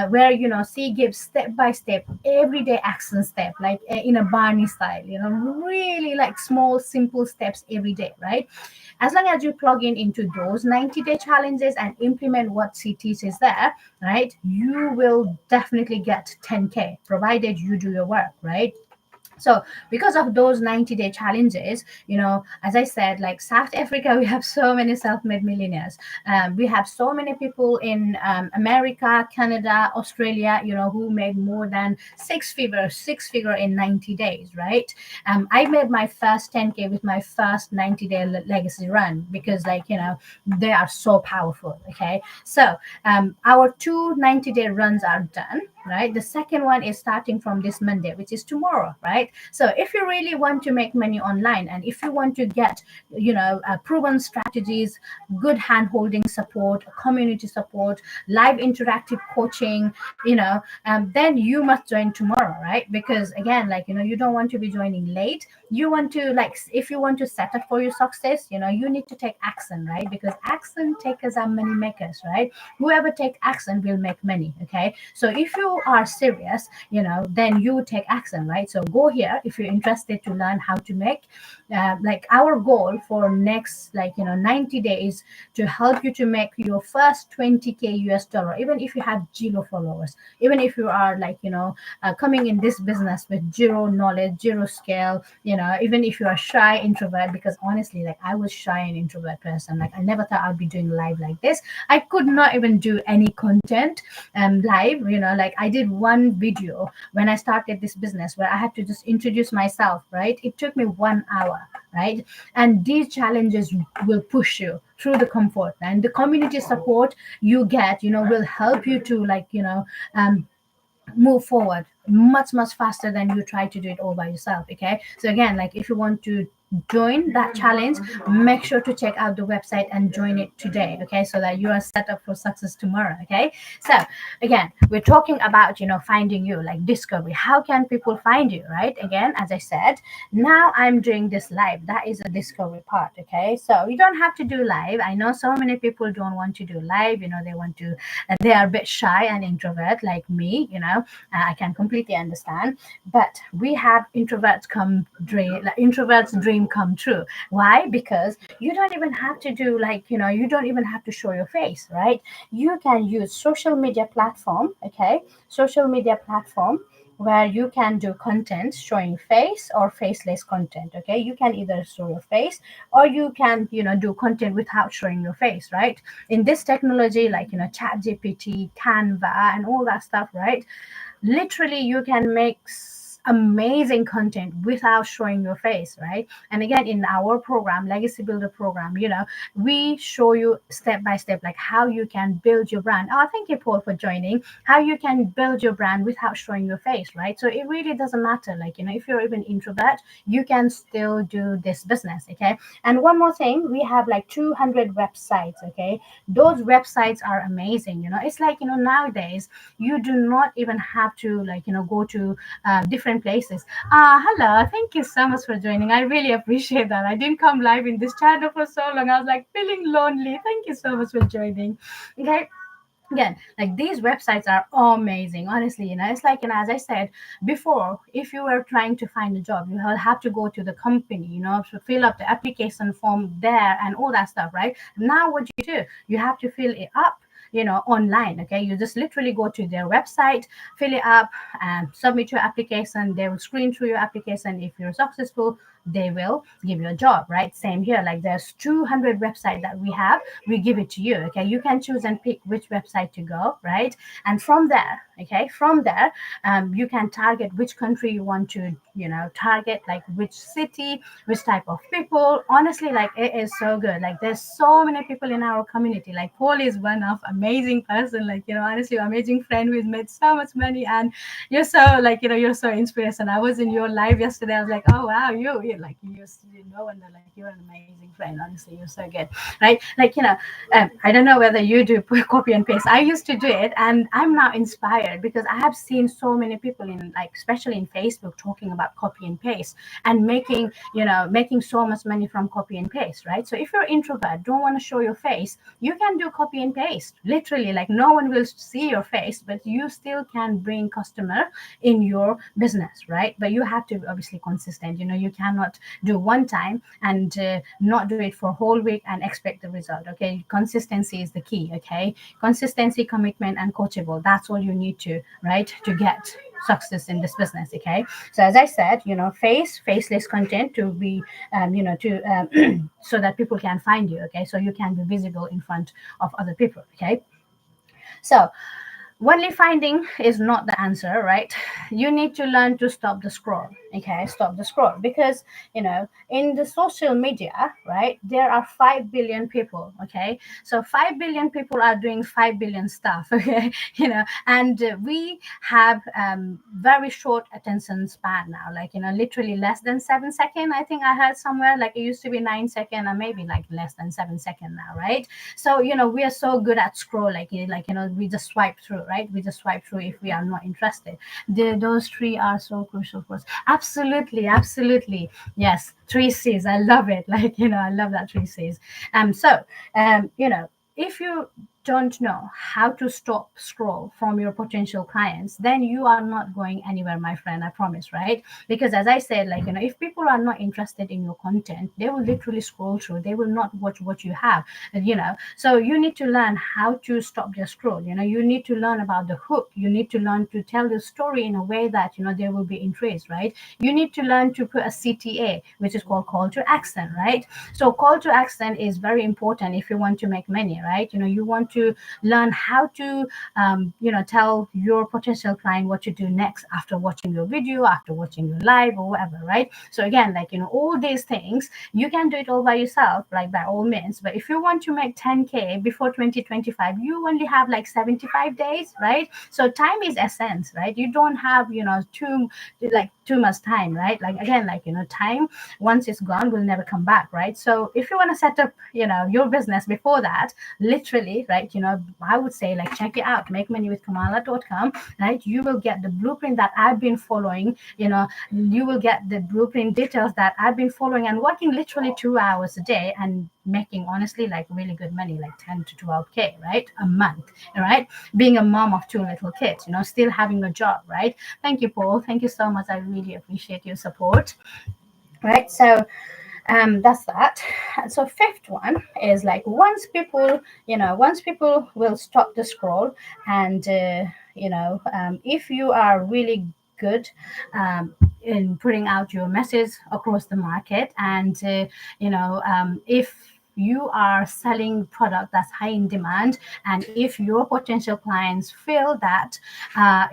where she gives step by step everyday action step, like in a Barney style, really like small simple steps every day, right? As long as you plug in into those 90-day challenges and implement what she teaches there, right, you will definitely get 10K provided you do your work, right? So because of those 90-day challenges, as I said, like South Africa, we have so many self-made millionaires. We have so many people in America, Canada, Australia, who made more than six figure in 90 days, right? I made my first 10K with my first 90-day legacy run because, like, they are so powerful. Okay, so our two 90-day runs are done. right? The second one is starting from this Monday, which is tomorrow, right? So if you really want to make money online, and if you want to get, proven strategies, good hand holding support, community support, live interactive coaching, then you must join tomorrow, right? Because again, like, you don't want to be joining late. You want to, like, if you want to set up for your success, you need to take action, right? Because action takers are money makers, right? Whoever take action will make money. Okay, so if you are serious, then you take action, right? So go here if you're interested to learn how to make, like, our goal for next, like, 90 days, to help you to make your first 20K US dollar, even if you have zero followers, even if you are, like, coming in this business with zero knowledge, zero skill, even if you are shy introvert. Because honestly, like, I was shy and introvert person. Like, I never thought I'd be doing live like this. I could not even do any content live. Like, I did one video when I started this business where I had to just introduce myself, right? It took me 1 hour, right? And these challenges will push you through the comfort, and the community support you get, will help you to, like, move forward much faster than you try to do it all by yourself. Okay, so again, like, if you want to join that challenge, make sure to check out the website and join it today. Okay, so that you are set up for success tomorrow. Okay, so again, we're talking about, finding you, like, discovery. How can people find you, right? Again, as I said, now I'm doing this live. That is a discovery part. Okay, so you don't have to do live. I know so many people don't want to do live. They want to, they are a bit shy and introvert like me. I can completely understand. But we have introverts come dream, like, introverts dream come true. Why? Because you don't even have to do, like, you don't even have to show your face, right? You can use social media platform. Okay, social media platform where you can do content showing face or faceless content. Okay, you can either show your face, or you can, do content without showing your face, right? In this technology, like, chat gpt, canva, and all that stuff, right? Literally, you can make amazing content without showing your face, right? And again, in our program, legacy builder program, we show you step by step, like, how you can build your brand. Oh, thank you, Paul, for joining. How you can build your brand without showing your face, right? So it really doesn't matter, like, if you're even introvert, you can still do this business. Okay, and one more thing, we have like 200 websites. Okay, those websites are amazing. It's like, nowadays you do not even have to, like, go to different places. Hello, thank you so much for joining. I really appreciate that. I didn't come live in this channel for so long. I was like feeling lonely. Thank you so much for joining. Okay, again, like, these websites are amazing. Honestly, it's like, as I said before, if you were trying to find a job, you will have to go to the company, to fill up the application form there and all that stuff, right? Now what you do, you have to fill it up, online. Okay, you just literally go to their website, fill it up, and submit your application. They will screen through your application. If you're successful, they will give you a job, right? Same here, like, there's 200 websites that we have. We give it to you. Okay, you can choose and pick which website to go, right? And from there, okay, from there, you can target which country you want to, target, like, which city, which type of people. Honestly, like, it is so good. Like, there's so many people in our community. Like, Paul is one of amazing person, like, honestly, amazing friend who's made so much money. And you're so, like, you're so inspirational. I was in your live yesterday. I was like, oh wow, you're like, you know, and like, you're an amazing friend. Honestly, you're so good, right? Like, I don't know whether you do copy and paste. I used to do it, and I'm now inspired because I have seen so many people in, like, especially in Facebook, talking about copy and paste and making so much money from copy and paste, right? So if you're introvert, don't want to show your face, you can do copy and paste. Literally, like, no one will see your face, but you still can bring customer in your business, right? But you have to be obviously consistent. You cannot do one time and not do it for a whole week and expect the result. Okay, consistency is the key. Okay, consistency, commitment, and coachable. That's all you need to, right, to get success in this business. Okay, so as I said, faceless content to be to so that people can find you. Okay, so you can be visible in front of other people. Okay, so only finding is not the answer, right? You need to learn to stop the scroll. Okay, stop the scroll, because in the social media, right, there are 5 billion people. Okay, so 5 billion people are doing 5 billion stuff. Okay, and we have very short attention span now, like literally less than 7 second. I think I heard somewhere, like it used to be 9 second, or maybe like less than 7 second now, right? So we are so good at scroll, we just swipe through, right? We just swipe through if we are not interested. Those three are so crucial for us. Absolutely, absolutely. Yes, three C's. I love it. I love that three C's. If you don't know how to stop scroll from your potential clients, then you are not going anywhere, my friend. I promise, right? Because as I said, if people are not interested in your content, they will literally scroll through. They will not watch what you have. So you need to learn how to stop their scroll. You need to learn about the hook. You need to learn to tell the story in a way that they will be intrigued, right? You need to learn to put a CTA, which is called call to action, right? So call to action is very important if you want to make money, right? You want to learn how to tell your potential client what to do next after watching your video, after watching your live or whatever, right? So again, all these things you can do it all by yourself, like by all means. But if you want to make 10K before 2025, you only have like 75 days, right? So time is essence, right? You don't have too much time, right? Like again, time, once it's gone, will never come back, right? So if you want to set up your business before that, literally, right, I would say, like, check it out, makemoneywithkamala.com, right? You will get the blueprint that I've been following. You will get the blueprint details that I've been following and working literally 2 hours a day and making, honestly, like really good money, like 10 to 12K, right, a month, right? Being a mom of two little kids, still having a job, right? Thank you, Paul. Thank you so much. I really appreciate your support, right? So that's that. So fifth one is, like, once people will stop the scroll, and if you are really good in putting out your message across the market, and if you are selling product that's high in demand, and if your potential clients feel that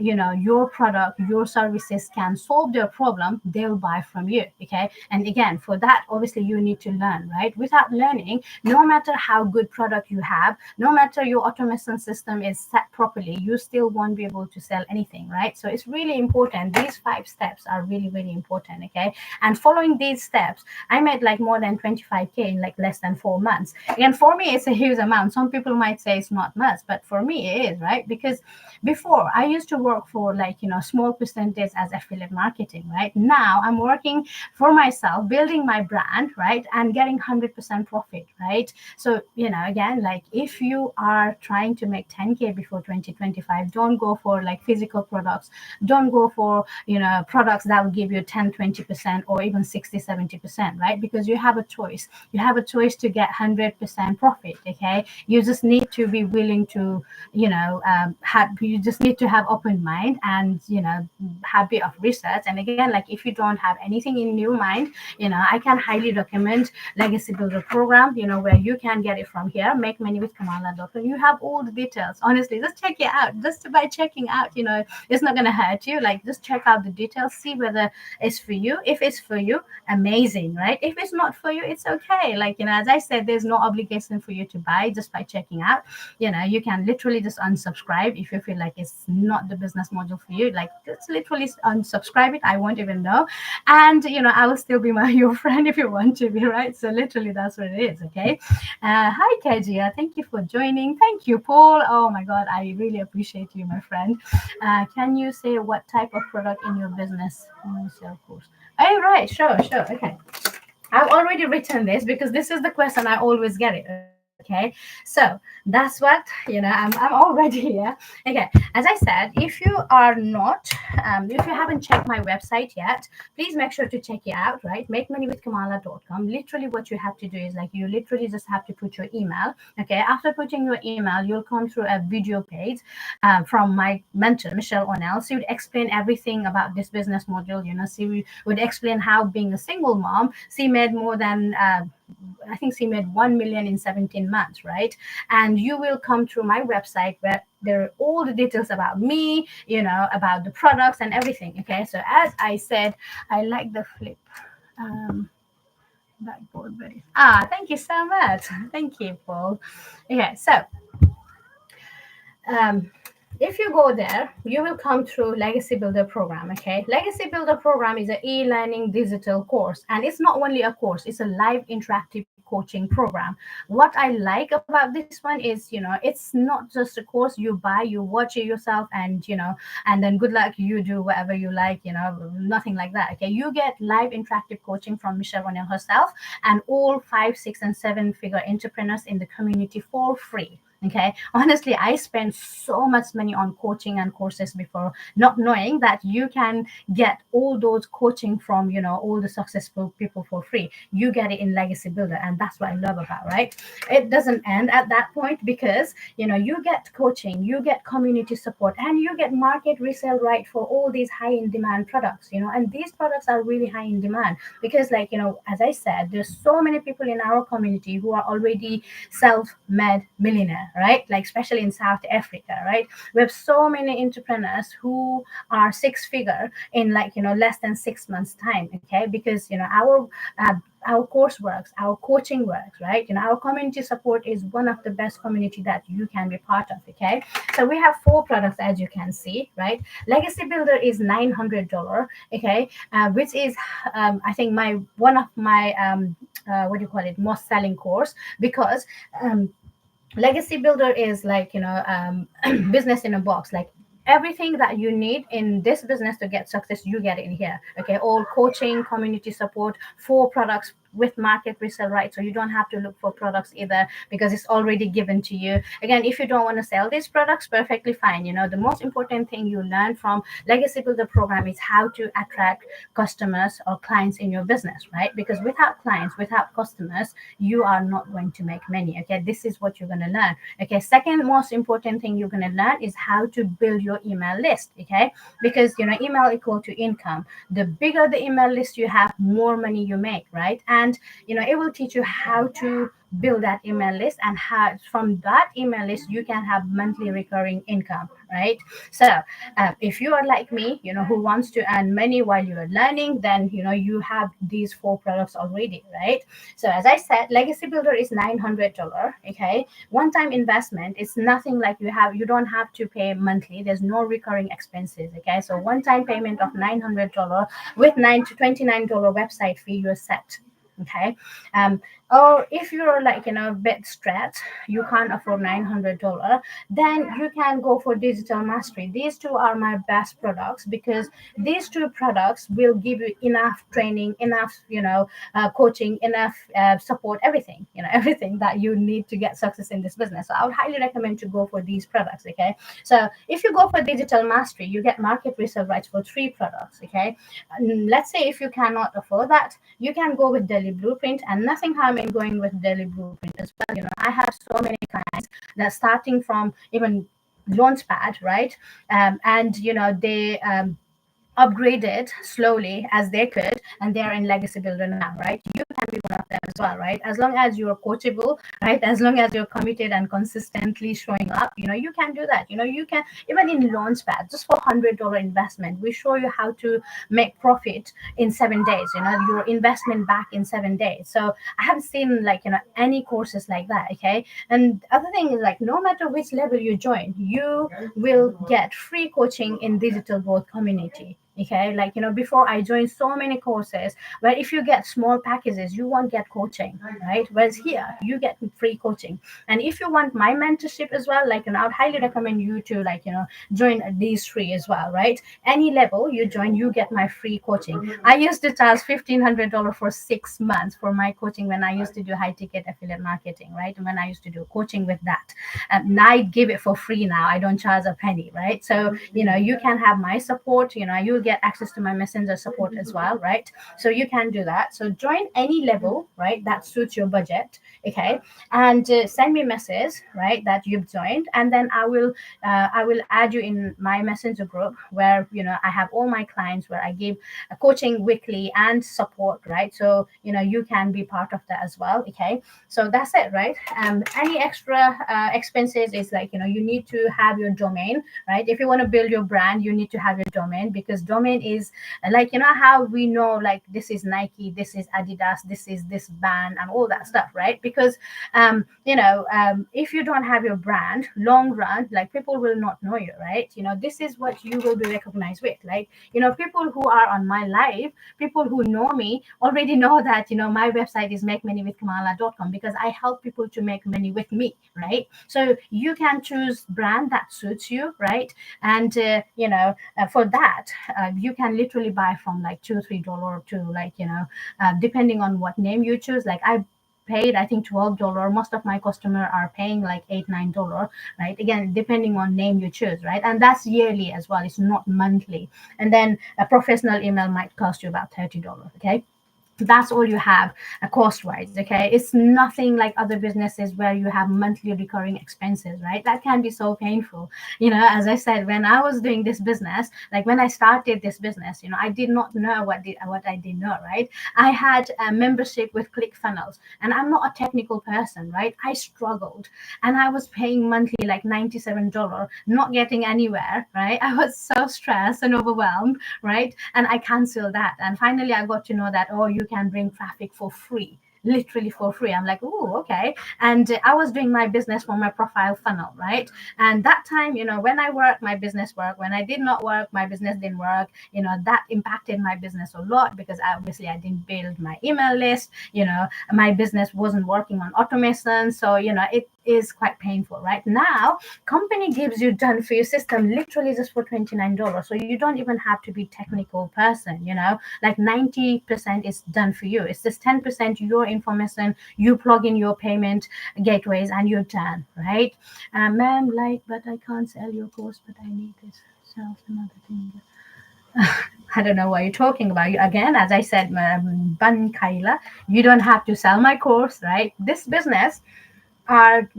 your product, your services can solve their problem, they'll buy from you. Okay, and again, for that, obviously, you need to learn, right? Without learning, no matter how good product you have, no matter your automation system is set properly, you still won't be able to sell anything, right? So it's really important. These 5 steps are really, really important. Okay, and following these steps, I made like more than 25K in like less than 4 months. And for me, it's a huge amount. Some people might say it's not much, but for me it is, right? Because before, I used to work for small percentage as affiliate marketing, right? Now I'm working for myself, building my brand, right, and getting 100% profit, right? So again, like, if you are trying to make 10K before 2025, don't go for like physical products. Don't go for products that will give you 10, 20%, or even 60, 70%, right? Because you have a choice. You have a choice to get 100% profit. Okay, you just need to be willing to you just need to have open mind, and have a bit of research. And again, like, if you don't have anything in your mind, I can highly recommend Legacy Builder program, where you can get it from here, make money with Kamala.com. You have all the details. Honestly, just check it out. Just by checking out, it's not going to hurt you. Like, just check out the details, see whether it's for you. If it's for you, amazing, right? If it's not for you, it's okay. Like, as I said, there's no obligation for you to buy. Just by checking out, you can literally just unsubscribe if you feel like it's not the business model for you. Like, just literally unsubscribe it. I won't even know. And I will still be your friend if you want to be, right? So literally, that's what it is. Okay. Hi, Kajia. Thank you for joining. Thank you, Paul. Oh my God, I really appreciate you, my friend. Can you say what type of product in your business you sell, of course? Oh, right. Sure. Okay. I've already written this because this is the question I always get it. Okay, so that's what I'm already here. Okay, as I said, if you are not, if you haven't checked my website yet, please make sure to check it out. Right, makemoneywithkamala.com. Literally, what you have to do is, like, you literally just have to put your email. Okay, after putting your email, you'll come through a video page from my mentor Michelle O'Neill. She would explain everything about this business model. She would explain how being a single mom, she made more than I think she made 1 million in 17 months, right? And you will come through my website where there are all the details about me, about the products and everything. Okay, so as I said, I like the flip. Um, Backboard buddy. Thank you so much. Thank you, Paul. Okay, so um, if you go there, you will come through Legacy Builder program. Okay, Legacy Builder program is an e-learning digital course, and it's not only a course; it's a live interactive coaching program. What I like about this one is, it's not just a course you buy, you watch it yourself, and then good luck, you do whatever you like. Nothing like that. Okay, you get live interactive coaching from Michelle O'Neill herself and all 5, 6, and 7-figure entrepreneurs in the community for free. Okay, honestly, I spent so much money on coaching and courses before, not knowing that you can get all those coaching from all the successful people for free. You get it in Legacy Builder, and that's what I love about, right? It doesn't end at that point, because you get coaching, you get community support, and you get market resale right for all these high in demand products. And these products are really high in demand because, like, as I said, there's so many people in our community who are already self-made millionaire, right? Like, especially in South Africa, right? We have so many entrepreneurs who are six-figure in, like, less than 6 months time. Okay, because our course works, our coaching works, right? Our community support is one of the best community that you can be part of. Okay, so we have 4 products, as you can see, right? Legacy Builder is $900. Okay, which is I think my one of my what do you call it, most selling course, because Legacy Builder is like, business in a box. Like, everything that you need in this business to get success, you get in here. Okay, all coaching, community support, 4 products with market resale, right? So you don't have to look for products either, because it's already given to you. Again, if you don't want to sell these products, perfectly fine. The most important thing you learn from Legacy Builder program is how to attract customers or clients in your business, right? Because without clients, without customers, you are not going to make money. Okay, this is what you're going to learn. Okay, second most important thing you're going to learn is how to build your email list. Okay, because email equal to income. The bigger the email list you have, more money you make, right? And it will teach you how to build that email list, and how from that email list you can have monthly recurring income, right? So if you are like me, who wants to earn money while you are learning, then you have these 4 products already, right? So as I said, Legacy Builder is $900. Okay, one-time investment. It's nothing like you don't have to pay monthly. There's no recurring expenses. Okay, so one-time payment of $900 with $29 website fee, you're set. Okay, um or if you're like a bit stretched, you can't afford $900, then you can go for digital mastery. These 2 are my best products, because these 2 products will give you enough training, enough coaching, enough support, everything, everything that you need to get success in this business. So I would highly recommend to go for these products. Okay, so if you go for digital mastery, you get market research rights for 3 products. Okay, let's say if you cannot afford that, you can go with Daily Blueprint, and nothing harm in going with Daily Blueprint as well. I have so many clients that starting from even Launchpad, right? And they upgraded slowly as they could, and they are in Legacy Builder now, right? You can be one of them as well, right? As long as you're coachable, right? As long as you're committed and consistently showing up, you can do that. You can even in Launchpad, just for $100 investment, we show you how to make profit in 7 days. Your investment back in 7 days. So I haven't seen, like, any courses like that. Okay, and other thing is, like, no matter which level you join, you will get free coaching in digital growth community. Okay, like, before I joined so many courses where if you get small packages, you won't get coaching, right? Whereas here you get free coaching. And if you want my mentorship as well, like, I would highly recommend you to, like, join these 3 as well, right? Any level you join, you get my free coaching. I used to charge $1,500 for 6 months for my coaching when I used to do high ticket affiliate marketing, right? And when I used to do coaching with that, and I give it for free now. I don't charge a penny, right? So you can have my support. You'll get get access to my messenger support as well, right? So you can do that. So join any level, right, that suits your budget. Okay. And send me a message, right, that you've joined, and then I will add you in my messenger group where I have all my clients, where I give coaching weekly and support, right? So you can be part of that as well. Okay. So that's it, right? Any extra expenses is like you need to have your domain, right? If you want to build your brand, you need to have your domain, because domain is like how we know, like, this is Nike, this is Adidas, this is this band, and all that stuff, right? Because if you don't have your brand long run, like, people will not know you, right? This is what you will be recognized with. Like, people who are on my live, people who know me already know that my website is makemoney.com, because I help people to make money with me, right? So you can choose brand that suits you, right? And for that, you can literally buy from like $2-3 to, like, depending on what name you choose. Like, I paid, I think, $12. Most of my customer are paying like $8-9, right? Again, depending on name you choose, right? And that's yearly as well, it's not monthly. And then a professional email might cost you about $30. Okay. That's all you have, cost wise. Okay. It's nothing like other businesses where you have monthly recurring expenses, right? That can be so painful. As I said, when I was doing this business, like when I started this business, I did not know what I did know, right? I had a membership with ClickFunnels, and I'm not a technical person, right? I struggled, and I was paying monthly like $97, not getting anywhere, right? I was so stressed and overwhelmed, right? And I canceled that. And finally, I got to know that, oh, you can bring traffic for free, literally for free. I'm like, oh, okay. And I was doing my business for my profile funnel, right? And that time, when I worked, my business worked. When I did not work, my business didn't work. That impacted my business a lot, because obviously I didn't build my email list. My business wasn't working on automation. So, it is quite painful. Right now, company gives you done for your system literally just for $29. So you don't even have to be technical person. Like 90% is done for you. It's just 10% your information. You plug in your payment gateways and you're done, right? Ma'am, like, but I can't sell your course, but I need this. Sell some other thing. I don't know what you're talking about. Again, as I said, Ban Kaila, you don't have to sell my course, right? This business are,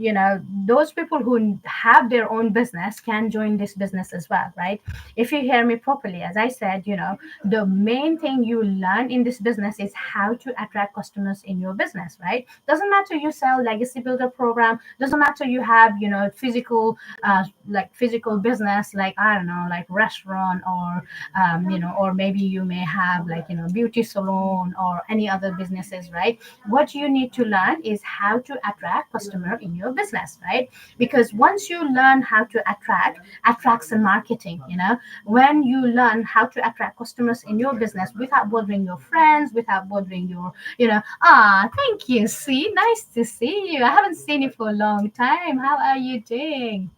those people who have their own business can join this business as well, right? If you hear me properly, as I said, the main thing you learn in this business is how to attract customers in your business, right? Doesn't matter you sell legacy builder program, doesn't matter you have physical like physical business, like, I don't know, like restaurant, or or maybe you may have like beauty salon or any other businesses, right? What you need to learn is how to attract customer in your business, right? Because once you learn how to attracts and marketing, when you learn how to attract customers in your business without bothering your friends, without bothering your thank you, see, nice to see you, I haven't seen you for a long time, how are you doing?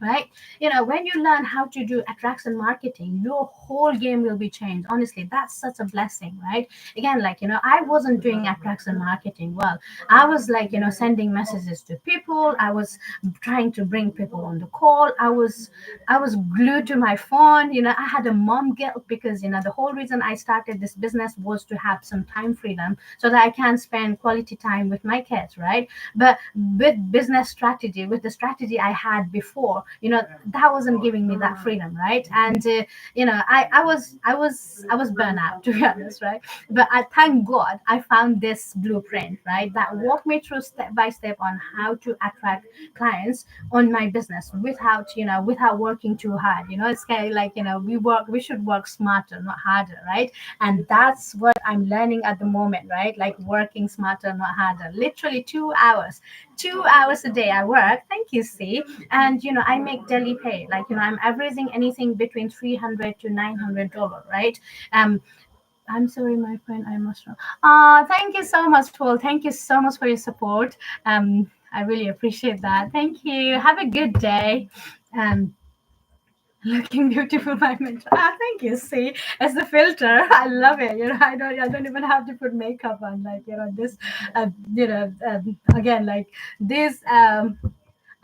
Right. When you learn how to do attraction marketing, your whole game will be changed. Honestly, that's such a blessing, right? Again, like, I wasn't doing attraction marketing well. I was like, sending messages to people. I was trying to bring people on the call. I was glued to my phone. I had a mom guilt, because the whole reason I started this business was to have some time freedom so that I can spend quality time with my kids, right? But with business strategy, with the strategy I had before, that wasn't giving me that freedom, right? And I was burnt out, to be honest, right? But I thank God I found this blueprint, right, that walked me through step by step on how to attract clients on my business without working too hard. It's kind of like, we should work smarter, not harder, right? And that's what I'm learning at the moment, right? Like, working smarter, not harder. Literally 2 hours a day I work. Thank you, see. And I make daily pay. Like, I'm averaging anything between $300 to $900, right? I'm sorry, my friend, I must run. Thank you so much, Paul. Thank you so much for your support. I really appreciate that. Thank you. Have a good day. um Looking beautiful, my mentor. Thank you. See, as the filter, I love it. I don't even have to put makeup on. Like, this, again, like this.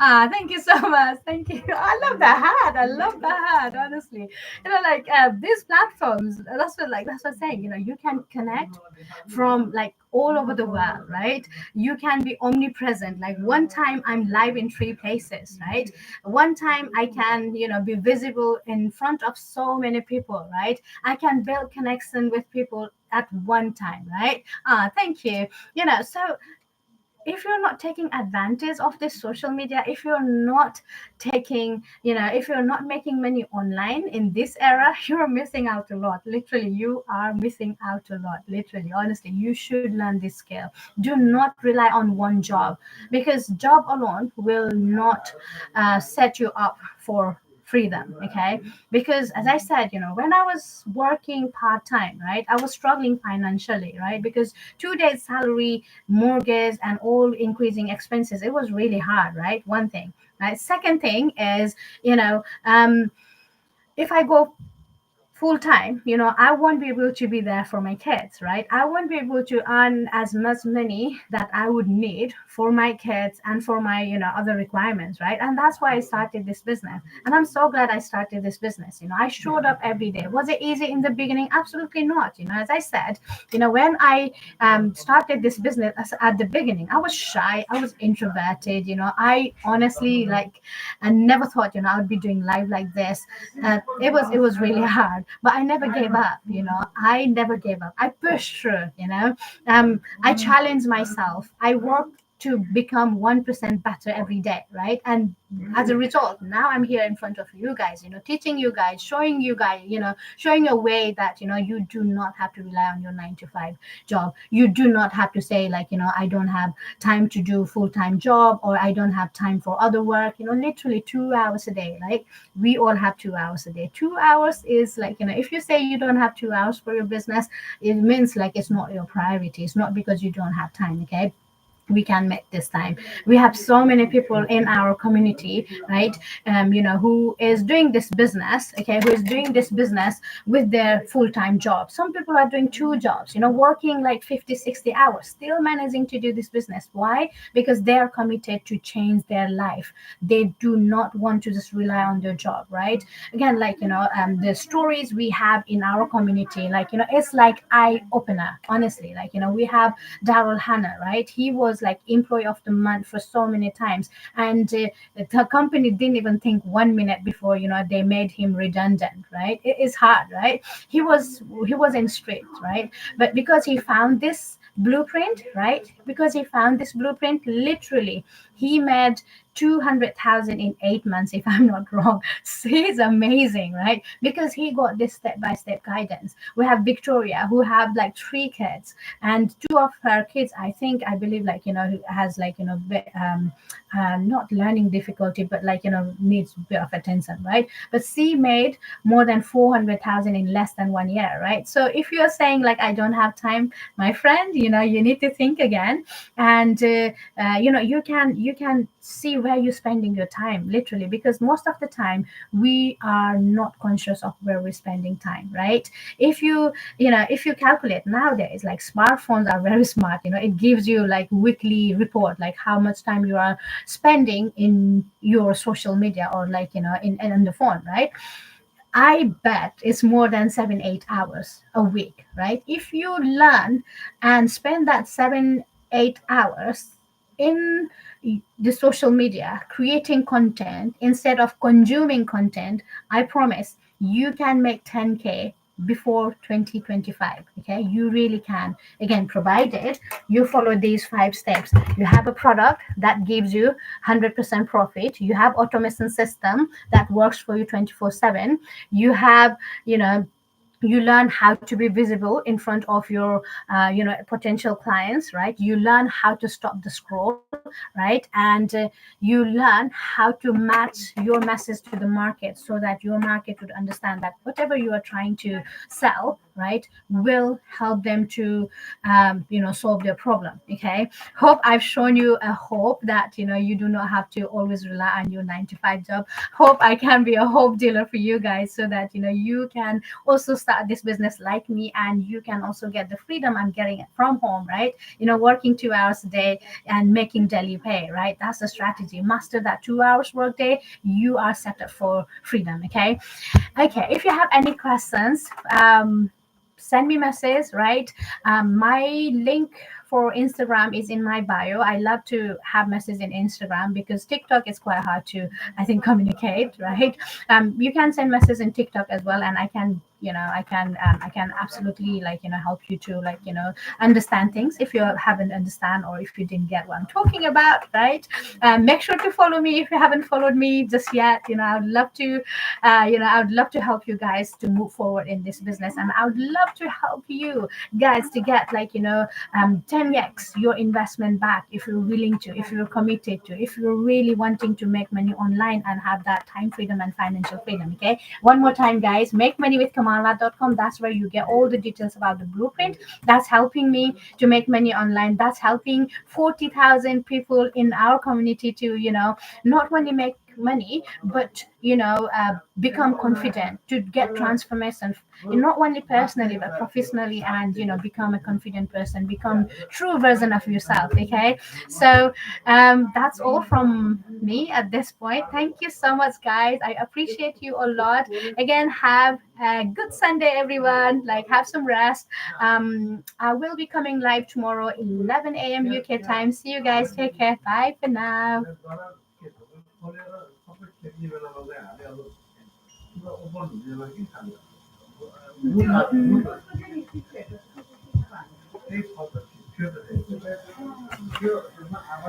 Thank you so much. Thank you. I love the hat. I love the hat. Honestly, like these platforms. That's what I'm saying. You can connect from like all over the world, right? You can be omnipresent. Like one time I'm live in three places, right? One time I can, be visible in front of so many people, right? I can build connection with people at one time, right? Thank you. So if you're not taking advantage of this social media, if you're not taking, if you're not making money online in this era, you're missing out a lot. Literally, you are missing out a lot. Literally, honestly, you should learn this skill. Do not rely on one job, because job alone will not set you up for freedom. Okay, because as I said, when I was working part-time, right, I was struggling financially, right, because 2 days salary, mortgage, and all increasing expenses, it was really hard, right? One thing, right? Second thing is, if I go full time, I won't be able to be there for my kids, right? I won't be able to earn as much money that I would need for my kids and for my, other requirements, right? And that's why I started this business. And I'm so glad I started this business. I showed up every day. Was it easy in the beginning? Absolutely not. As I said, when I started this business at the beginning, I was shy, I was introverted. I honestly, like, I never thought, I would be doing live like this. It was really hard, but I never gave up. I never gave up. I pushed through. I challenged myself. I worked to become 1% better every day, right? And as a result, now I'm here in front of you guys, teaching you guys, showing you guys, showing a way that, you do not have to rely on your 9 to 5 job. You do not have to say, like, I don't have time to do full-time job, or I don't have time for other work. Literally 2 hours a day, right? We all have 2 hours a day. 2 hours is like, if you say you don't have 2 hours for your business, it means like it's not your priority. It's not because you don't have time. Okay, we can make this time. We have so many people in our community, right? Who is doing this business, okay, who is doing this business with their full-time job. Some people are doing two jobs, working like 50, 60 hours, still managing to do this business. Why? Because they are committed to change their life. They do not want to just rely on their job, right? Again, like, the stories we have in our community, like, it's like eye opener, honestly. Like, we have Daryl Hannah, right? He was like employee of the month for so many times, and the company didn't even think 1 minute before, they made him redundant, right? It is hard, right? He was in street, right? But because he found this blueprint, right? Because he found this blueprint, literally, he made 200,000 in 8 months, if I'm not wrong. So he's amazing, right? Because he got this step-by-step guidance. We have Victoria, who have like 3 kids, and two of her kids, I believe, like, has like, not learning difficulty, but like, needs a bit of attention, right? But she made more than 400,000 in less than 1 year, right? So if you're saying like, I don't have time, my friend, you need to think again. And you can see where you're spending your time, literally, because most of the time we are not conscious of where we're spending time, right? If you calculate nowadays, like, smartphones are very smart. It gives you like weekly report, like how much time you are spending in your social media, or like, in the phone, right? I bet it's more than 7, 8 hours a week, right? If you learn and spend that 7, 8 hours in the social media creating content instead of consuming content, I promise you can make 10K before 2025. Okay, you really can. Again, provided you follow these 5 steps. You have a product that gives you 100% profit. You have automation system that works for you 24/7. You have, you learn how to be visible in front of your potential clients, right? You learn how to stop the scroll, right? And you learn how to match your message to the market, so that your market would understand that whatever you are trying to sell, right, will help them to solve their problem. Okay, hope I've shown you a hope that you do not have to always rely on your 9 to 5 job. Hope I can be a hope dealer for you guys, so that you can also start this business like me, and you can also get the freedom I'm getting from home, right? Working 2 hours a day and making daily pay, right? That's the strategy. Master that 2 hours workday, you are set up for freedom. Okay. Okay, if you have any questions, send me message, right? My link for Instagram is in my bio. I love to have messages in Instagram because TikTok is quite hard to, I think, communicate, right? You can send messages in TikTok as well, and I can absolutely, help you to, understand things if you haven't understand, or if you didn't get what I'm talking about, right? Make sure to follow me if you haven't followed me just yet. I would love to help you guys to move forward in this business, and I would love to help you guys to get 10x your investment back, if you're willing to, if you're committed to, if you're really wanting to make money online and have that time freedom and financial freedom. Okay, one more time, guys, makemoneywithkamala.com. That's where you get all the details about the blueprint that's helping me to make money online, that's helping 40,000 people in our community to not only make money, but become confident, to get transformation, not only personally but professionally, and become a confident person, become true version of yourself. Okay, so that's all from me at this point. Thank you so much, guys. I appreciate you a lot. Again, have a good Sunday, everyone. Have some rest. I will be coming live tomorrow 11 a.m. UK time. See you guys. Take care. Bye for now.